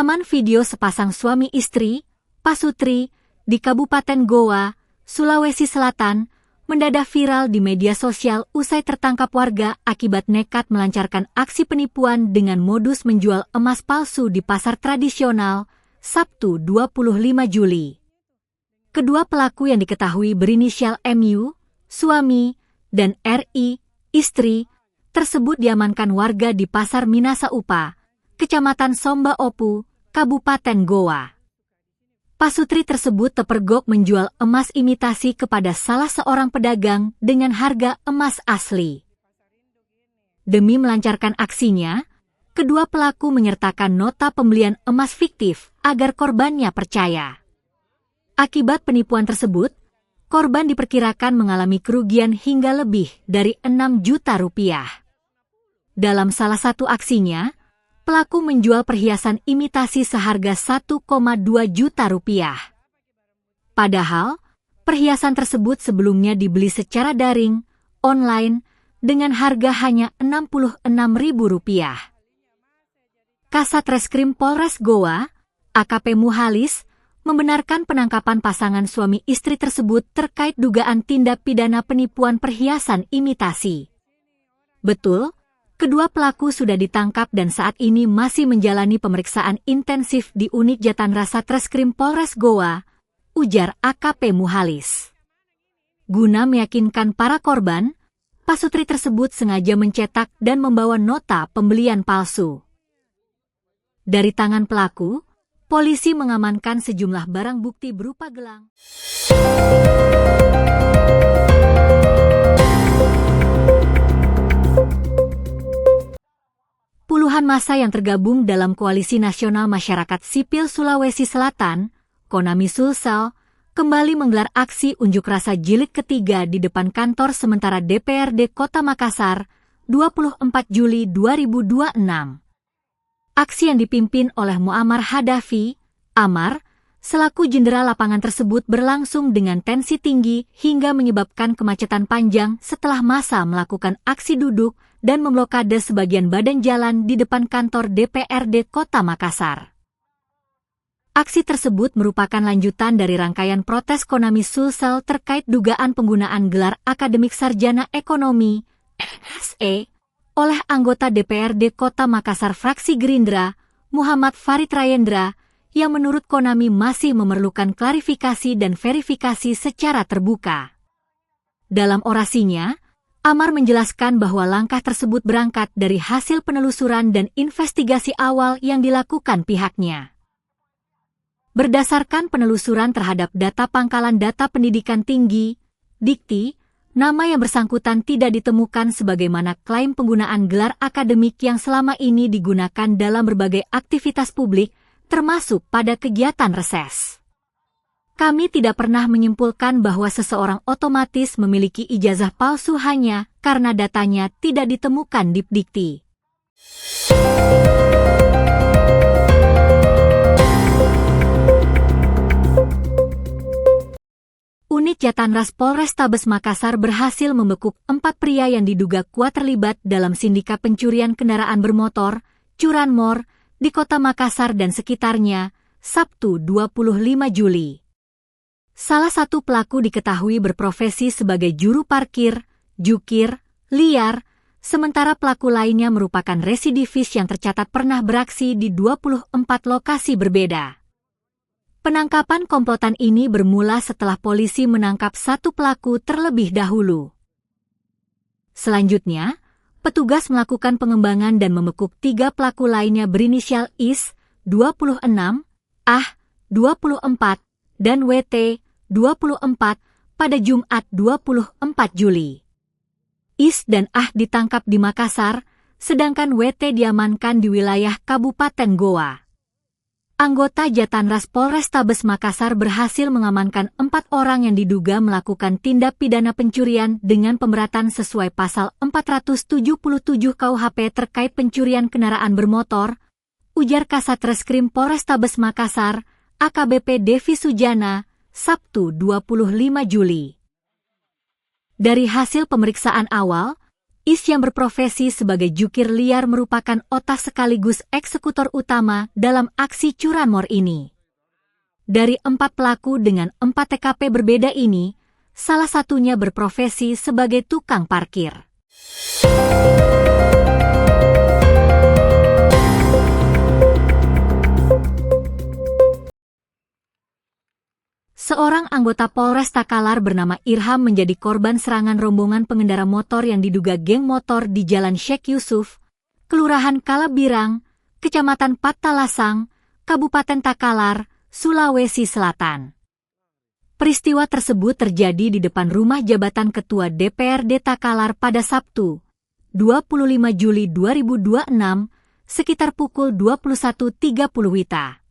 Rekaman video sepasang suami istri, pasutri, di Kabupaten Goa, Sulawesi Selatan, mendadak viral di media sosial usai tertangkap warga akibat nekat melancarkan aksi penipuan dengan modus menjual emas palsu di pasar tradisional, Sabtu 25 Juli. Kedua pelaku yang diketahui berinisial MU, suami, dan RI, istri, tersebut diamankan warga di Pasar Minasa Upa, Kecamatan Somba Opu, Kabupaten Goa. Pasutri tersebut terpergok menjual emas imitasi kepada salah seorang pedagang dengan harga emas asli. Demi melancarkan aksinya, kedua pelaku menyertakan nota pembelian emas fiktif agar korbannya percaya. Akibat penipuan tersebut, korban diperkirakan mengalami kerugian hingga lebih dari 6 juta rupiah. Dalam salah satu aksinya, pelaku menjual perhiasan imitasi seharga 1,2 juta rupiah. Padahal, perhiasan tersebut sebelumnya dibeli secara daring, online, dengan harga hanya Rp66.000. Kasat Reskrim Polres Goa, AKP Muhalis, membenarkan penangkapan pasangan suami istri tersebut terkait dugaan tindak pidana penipuan perhiasan imitasi. Betul, kedua pelaku sudah ditangkap dan saat ini masih menjalani pemeriksaan intensif di unit Jatanras Satreskrim Polres Goa, ujar AKP Muhalis. Guna meyakinkan para korban, pasutri tersebut sengaja mencetak dan membawa nota pembelian palsu. Dari tangan pelaku, polisi mengamankan sejumlah barang bukti berupa gelang. Puluhan massa yang tergabung dalam Koalisi Nasional Masyarakat Sipil Sulawesi Selatan, Konami Sulsel, kembali menggelar aksi unjuk rasa jilid ketiga di depan kantor sementara DPRD Kota Makassar, 24 Juli 2026. Aksi yang dipimpin oleh Muammar Hadafi, Amar, selaku jenderal lapangan tersebut berlangsung dengan tensi tinggi hingga menyebabkan kemacetan panjang setelah massa melakukan aksi duduk dan memblokade sebagian badan jalan di depan kantor DPRD Kota Makassar. Aksi tersebut merupakan lanjutan dari rangkaian protes Konami Sulsel terkait dugaan penggunaan gelar akademik sarjana ekonomi (SE) oleh anggota DPRD Kota Makassar fraksi Gerindra, Muhammad Farid Rayendra, yang menurut Konami masih memerlukan klarifikasi dan verifikasi secara terbuka. Dalam orasinya, Amar menjelaskan bahwa langkah tersebut berangkat dari hasil penelusuran dan investigasi awal yang dilakukan pihaknya. Berdasarkan penelusuran terhadap data pangkalan data pendidikan tinggi, Dikti, nama yang bersangkutan tidak ditemukan sebagaimana klaim penggunaan gelar akademik yang selama ini digunakan dalam berbagai aktivitas publik, termasuk pada kegiatan reses. Kami tidak pernah menyimpulkan bahwa seseorang otomatis memiliki ijazah palsu hanya karena datanya tidak ditemukan di Dikti. Unit Jatanras Polrestabes Makassar berhasil membekuk 4 pria yang diduga kuat terlibat dalam sindikat pencurian kendaraan bermotor, curanmor, di Kota Makassar dan sekitarnya, Sabtu 25 Juli. Salah satu pelaku diketahui berprofesi sebagai juru parkir, jukir, liar, sementara pelaku lainnya merupakan residivis yang tercatat pernah beraksi di 24 lokasi berbeda. Penangkapan komplotan ini bermula setelah polisi menangkap satu pelaku terlebih dahulu. Selanjutnya, petugas melakukan pengembangan dan membekuk 3 pelaku lainnya berinisial IS, 26, AH, 24, dan WT, 24, pada Jumat 24 Juli. IS dan AH ditangkap di Makassar, sedangkan WT diamankan di wilayah Kabupaten Goa. Anggota Jatanras Polrestabes Makassar berhasil mengamankan 4 orang yang diduga melakukan tindak pidana pencurian dengan pemberatan sesuai pasal 477 KUHP terkait pencurian kendaraan bermotor, ujar Kasat Reskrim Polrestabes Makassar, AKBP Devi Sujana, Sabtu 25 Juli. Dari hasil pemeriksaan awal, Is yang berprofesi sebagai jukir liar merupakan otak sekaligus eksekutor utama dalam aksi curanmor ini. Dari 4 pelaku dengan 4 TKP berbeda ini, salah satunya berprofesi sebagai tukang parkir. Seorang anggota Polres Takalar bernama Irham menjadi korban serangan rombongan pengendara motor yang diduga geng motor di Jalan Syekh Yusuf, Kelurahan Kalabirang, Kecamatan Patalasang, Kabupaten Takalar, Sulawesi Selatan. Peristiwa tersebut terjadi di depan rumah jabatan Ketua DPRD Takalar pada Sabtu, 25 Juli 2026, sekitar pukul 21.30 WITA.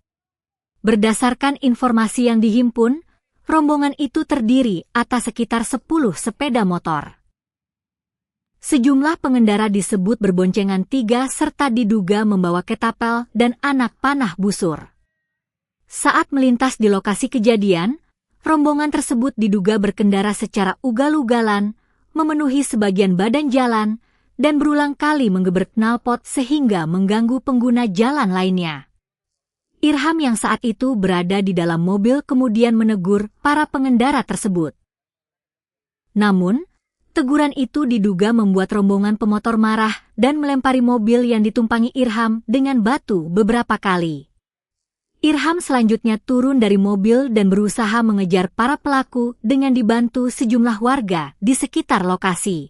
Berdasarkan informasi yang dihimpun, rombongan itu terdiri atas sekitar 10 sepeda motor. Sejumlah pengendara disebut berboncengan 3 serta diduga membawa ketapel dan anak panah busur. Saat melintas di lokasi kejadian, rombongan tersebut diduga berkendara secara ugal-ugalan, memenuhi sebagian badan jalan, dan berulang kali menggebrak knalpot sehingga mengganggu pengguna jalan lainnya. Irham yang saat itu berada di dalam mobil kemudian menegur para pengendara tersebut. Namun, teguran itu diduga membuat rombongan pemotor marah dan melempari mobil yang ditumpangi Irham dengan batu beberapa kali. Irham selanjutnya turun dari mobil dan berusaha mengejar para pelaku dengan dibantu sejumlah warga di sekitar lokasi.